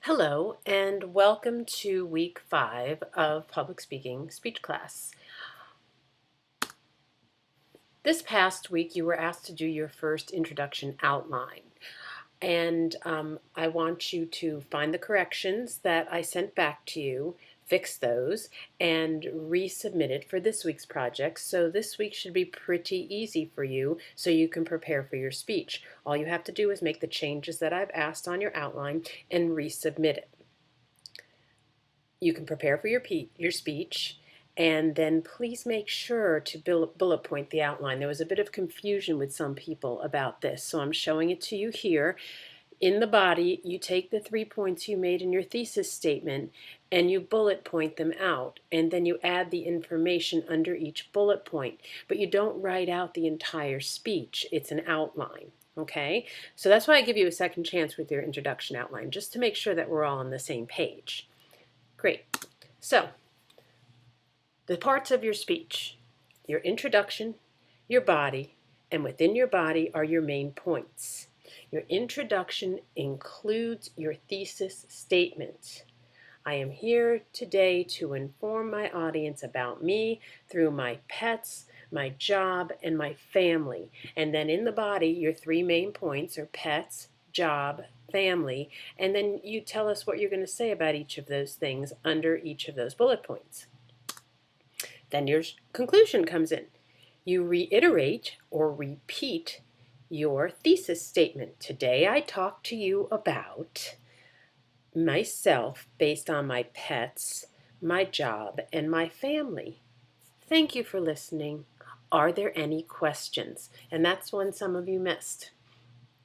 Hello, and welcome to week 5 of public speaking speech class. This past week, you were asked to do your first introduction outline. And I want you to find the corrections that I sent back to you, fix those, and resubmit it for this week's project. So this week should be pretty easy for you so you can prepare for your speech. All you have to do is make the changes that I've asked on your outline and resubmit it. You can prepare for your speech, and then please make sure to bullet point the outline. There was a bit of confusion with some people about this, so I'm showing it to you here. In the body, you take the 3 points you made in your thesis statement and you bullet point them out, and then you add the information under each bullet point, but you don't write out the entire speech. It's an outline. Okay, so that's why I give you a second chance with your introduction outline, just to make sure that we're all on the same page. Great. So, the parts of your speech: your introduction, your body, and within your body are your main points. Your introduction includes your thesis statement. I am here today to inform my audience about me through my pets, my job, and my family. And then in the body, your 3 main points are pets, job, family, and then you tell us what you're going to say about each of those things under each of those bullet points. Then your conclusion comes in. You reiterate or repeat your thesis statement. Today I talk to you about myself based on my pets, my job, and my family. Thank you for listening. Are there any questions? And that's one some of you missed.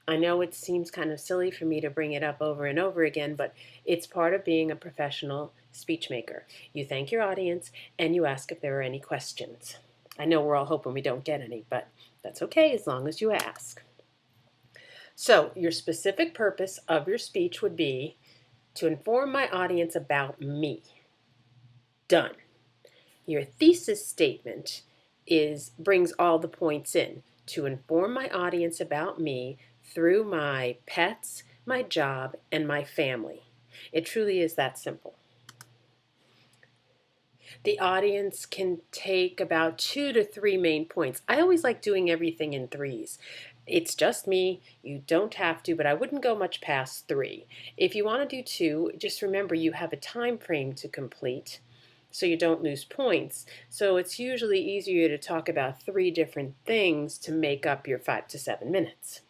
I know it seems kind of silly for me to bring it up over and over again, but it's part of being a professional speech maker. You thank your audience and you ask if there are any questions. I know we're all hoping we don't get any, but that's okay as long as you ask. So your specific purpose of your speech would be to inform my audience about me. Done. Your thesis statement brings all the points in. To inform my audience about me through my pets, my job, and my family. It truly is that simple. The audience can take about 2 to 3 main points. I always like doing everything in 3s. It's just me. You don't have to, but I wouldn't go much past 3. If you want to do 2, just remember you have a time frame to complete so you don't lose points. So it's usually easier to talk about 3 different things to make up your 5 to 7 minutes.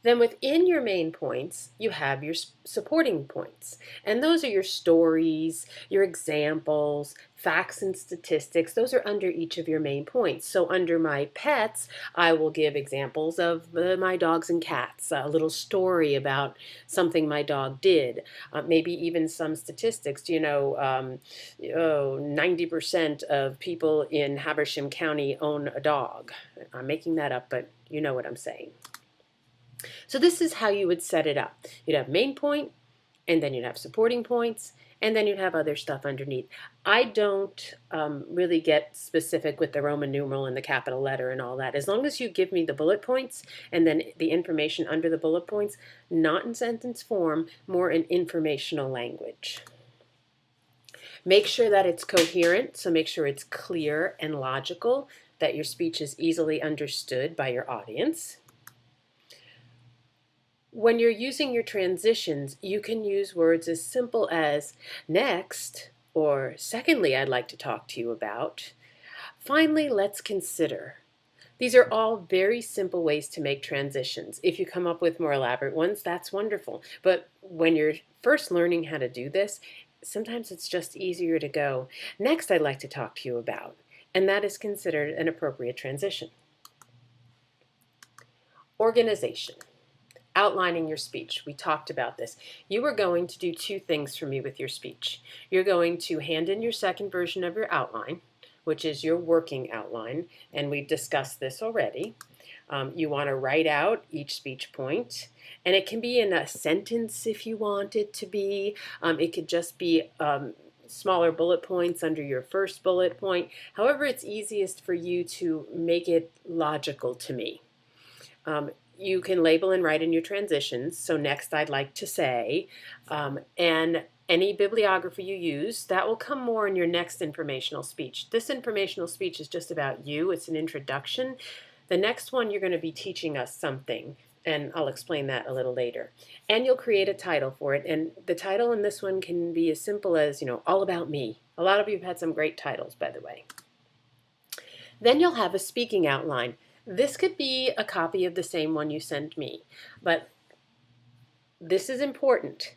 Then within your main points, you have your supporting points. And those are your stories, your examples, facts and statistics. Those are under each of your main points. So under my pets, I will give examples of my dogs and cats, a little story about something my dog did, maybe even some statistics. 90% of people in Habersham County own a dog. I'm making that up, but you know what I'm saying. So this is how you would set it up. You'd have main point, and then you'd have supporting points, and then you'd have other stuff underneath. I don't really get specific with the Roman numeral and the capital letter and all that. As long as you give me the bullet points and then the information under the bullet points, not in sentence form, more in informational language. Make sure that it's coherent, so make sure it's clear and logical, that your speech is easily understood by your audience. When you're using your transitions, you can use words as simple as next, or secondly, I'd like to talk to you about. Finally, let's consider. These are all very simple ways to make transitions. If you come up with more elaborate ones, that's wonderful. But when you're first learning how to do this, sometimes it's just easier to go, next, I'd like to talk to you about. And that is considered an appropriate transition. Organization. Outlining your speech. We talked about this. You are going to do 2 things for me with your speech. You're going to hand in your second version of your outline, which is your working outline, and we've discussed this already. You want to write out each speech point, and it can be in a sentence if you want it to be. It could just be smaller bullet points under your first bullet point. However, it's easiest for you to make it logical to me. you can label and write in your transitions. So next I'd like to say, and any bibliography you use, that will come more in your next informational speech. This informational speech is just about you. It's an introduction. The next one, you're going to be teaching us something, and I'll explain that a little later. And you'll create a title for it, and the title in this one can be as simple as, all about me. A lot of you have had some great titles, by the way. Then you'll have a speaking outline. This could be a copy of the same one you sent me, but this is important.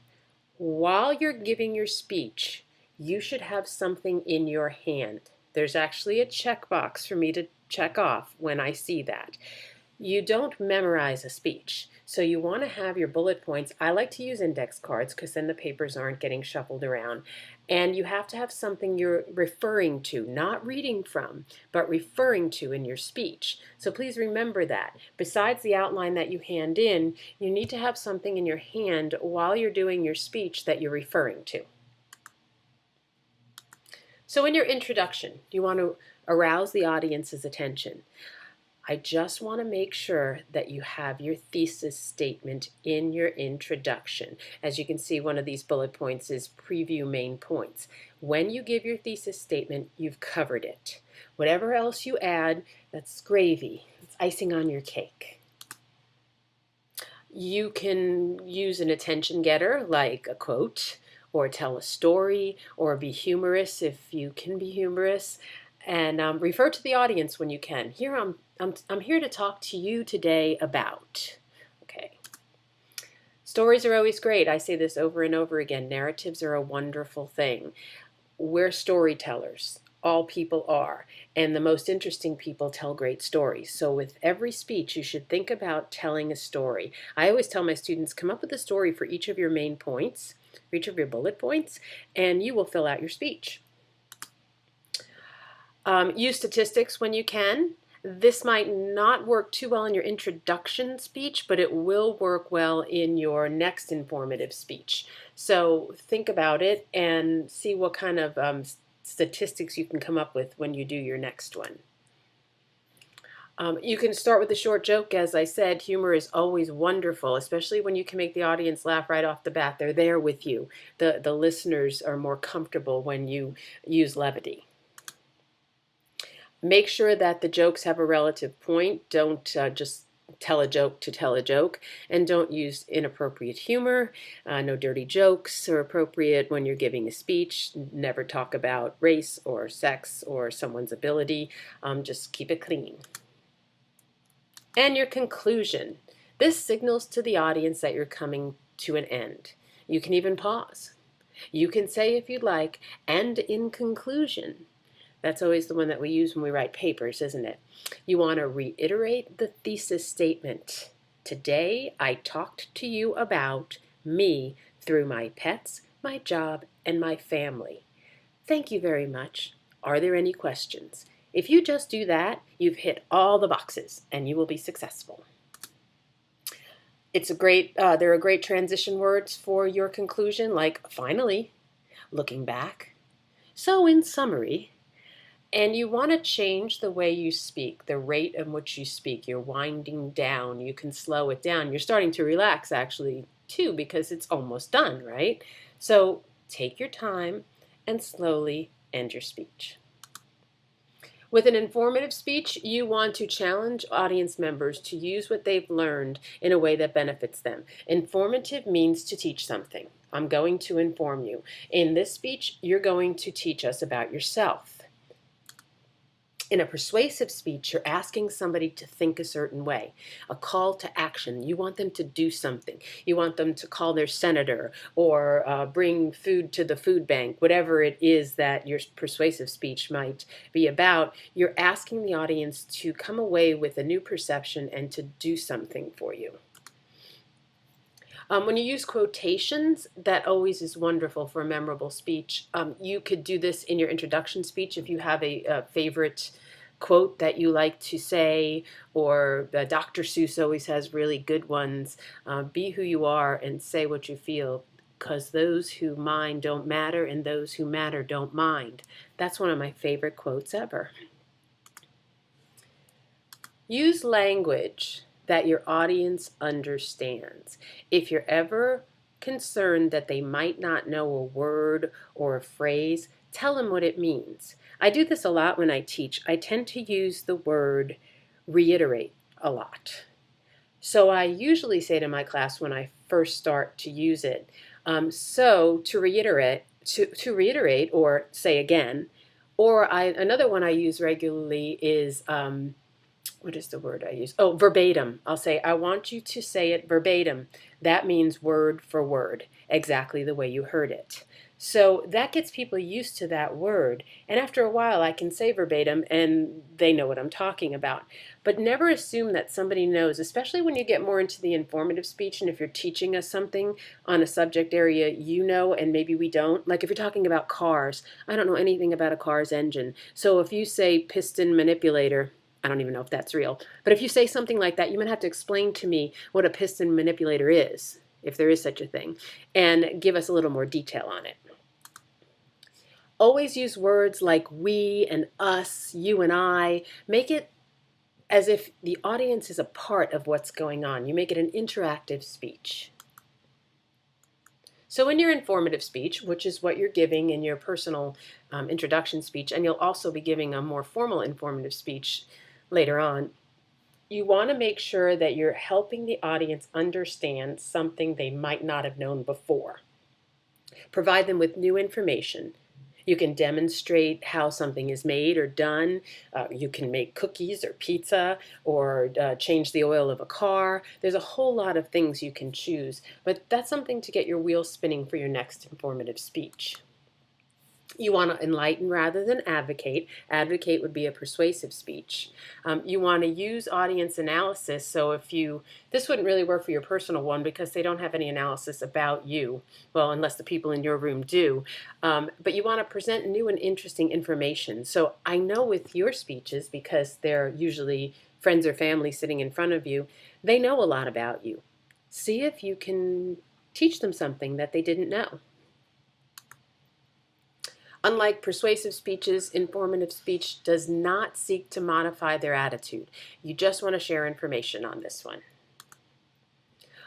While you're giving your speech, you should have something in your hand. There's actually a checkbox for me to check off when I see that. You don't memorize a speech, so you want to have your bullet points. I like to use index cards because then the papers aren't getting shuffled around. And you have to have something you're referring to, not reading from, but referring to in your speech. So please remember that. Besides the outline that you hand in, you need to have something in your hand while you're doing your speech that you're referring to. So in your introduction, you want to arouse the audience's attention. I just want to make sure that you have your thesis statement in your introduction. As you can see, one of these bullet points is preview main points. When you give your thesis statement, you've covered it. Whatever else you add, that's gravy. It's icing on your cake. You can use an attention getter like a quote, or tell a story, or be humorous if you can be humorous. And refer to the audience when you can. Here I'm here to talk to you today about. Okay. Stories are always great. I say this over and over again. Narratives are a wonderful thing. We're storytellers. All people are. And the most interesting people tell great stories. So with every speech, you should think about telling a story. I always tell my students, come up with a story for each of your main points, for each of your bullet points, and you will fill out your speech. Use statistics when you can. This might not work too well in your introduction speech, but it will work well in your next informative speech. So think about it and see what kind of statistics you can come up with when you do your next one. You can start with a short joke. As I said, humor is always wonderful, especially when you can make the audience laugh right off the bat. They're there with you. The listeners are more comfortable when you use levity. Make sure that the jokes have a relative point. Don't just tell a joke to tell a joke, and don't use inappropriate humor. No dirty jokes are appropriate when you're giving a speech. Never talk about race or sex or someone's ability. Just keep it clean. And your conclusion. This signals to the audience that you're coming to an end. You can even pause. You can say, if you'd like, and in conclusion. That's always the one that we use when we write papers, isn't it? You want to reiterate the thesis statement. Today, I talked to you about me through my pets, my job, and my family. Thank you very much. Are there any questions? If you just do that, you've hit all the boxes, and you will be successful. There are great transition words for your conclusion, like finally, looking back. So in summary, and you want to change the way you speak, the rate in which you speak. You're winding down. You can slow it down. You're starting to relax, actually, too, because it's almost done, right? So take your time and slowly end your speech. With an informative speech, you want to challenge audience members to use what they've learned in a way that benefits them. Informative means to teach something. I'm going to inform you. In this speech, you're going to teach us about yourself. In a persuasive speech, you're asking somebody to think a certain way, a call to action. You want them to do something. You want them to call their senator or bring food to the food bank, whatever it is that your persuasive speech might be about. You're asking the audience to come away with a new perception and to do something for you. When you use quotations, that always is wonderful for a memorable speech. You could do this in your introduction speech if you have a favorite quote that you like to say, or Dr. Seuss always has really good ones. Be who you are and say what you feel, because those who mind don't matter and those who matter don't mind. That's one of my favorite quotes ever. Use language that your audience understands. If you're ever concerned that they might not know a word or a phrase, tell them what it means. I do this a lot when I teach. I tend to use the word reiterate a lot. So I usually say to my class when I first start to use it, so to reiterate or say again, or another one I use regularly is, what is the word I use? Oh, verbatim. I'll say, I want you to say it verbatim. That means word for word, exactly the way you heard it. So that gets people used to that word. And after a while, I can say verbatim and they know what I'm talking about. But never assume that somebody knows, especially when you get more into the informative speech and if you're teaching us something on a subject area you know and maybe we don't. Like if you're talking about cars, I don't know anything about a car's engine. So if you say piston manipulator, I don't even know if that's real. But if you say something like that, you might have to explain to me what a piston manipulator is, if there is such a thing, and give us a little more detail on it. Always use words like we and us, you and I. Make it as if the audience is a part of what's going on. You make it an interactive speech. So in your informative speech, which is what you're giving in your personal introduction speech, and you'll also be giving a more formal informative speech later on, you want to make sure that you're helping the audience understand something they might not have known before. Provide them with new information. You can demonstrate how something is made or done. You can make cookies or pizza or change the oil of a car. There's a whole lot of things you can choose, but that's something to get your wheels spinning for your next informative speech. You want to enlighten rather than advocate. Advocate would be a persuasive speech. You want to use audience analysis. So this wouldn't really work for your personal one because they don't have any analysis about you. Well, unless the people in your room do. But you want to present new and interesting information. So I know with your speeches, because they're usually friends or family sitting in front of you, they know a lot about you. See if you can teach them something that they didn't know. Unlike persuasive speeches, informative speech does not seek to modify their attitude. You just want to share information on this one.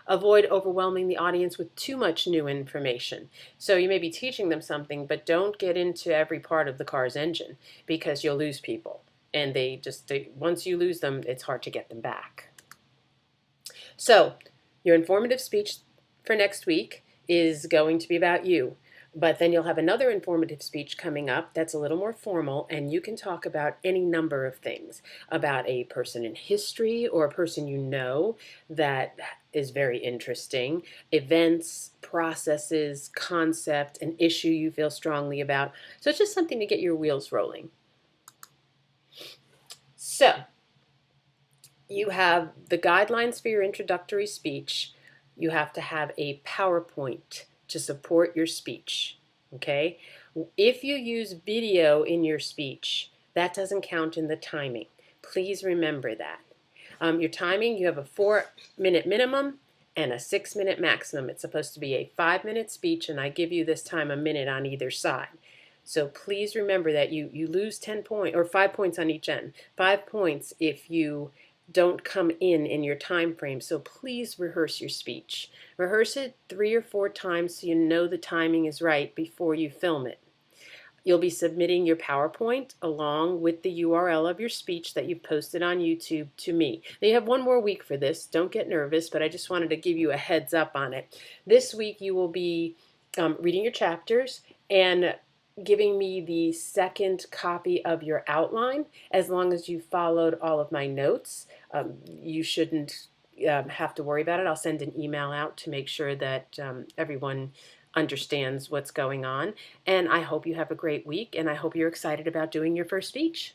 Avoid overwhelming the audience with too much new information. So you may be teaching them something, but don't get into every part of the car's engine because you'll lose people. And once you lose them, it's hard to get them back. So your informative speech for next week is going to be about you. But then you'll have another informative speech coming up that's a little more formal, and you can talk about any number of things, about a person in history or a person you know that is very interesting, events, processes, concept, an issue you feel strongly about. So it's just something to get your wheels rolling. So you have the guidelines for your introductory speech. You have to have a PowerPoint to support your speech, okay? If you use video in your speech, that doesn't count in the timing. Please remember that. Your timing, you have a 4-minute minimum and a 6-minute maximum. It's supposed to be a 5-minute speech, and I give you this time a minute on either side. So please remember that you lose 10 points, or 5 points on each end. 5 points if you don't come in your time frame. So please rehearse your speech. Rehearse it 3 or 4 times so you know the timing is right before you film it. You'll be submitting your PowerPoint along with the URL of your speech that you've posted on YouTube to me. Now you have 1 more week for this. Don't get nervous, but I just wanted to give you a heads up on it. This week you will be reading your chapters and giving me the second copy of your outline. As long as you followed all of my notes, you shouldn't have to worry about it. I'll send an email out to make sure that everyone understands what's going on. And I hope you have a great week, and I hope you're excited about doing your first speech.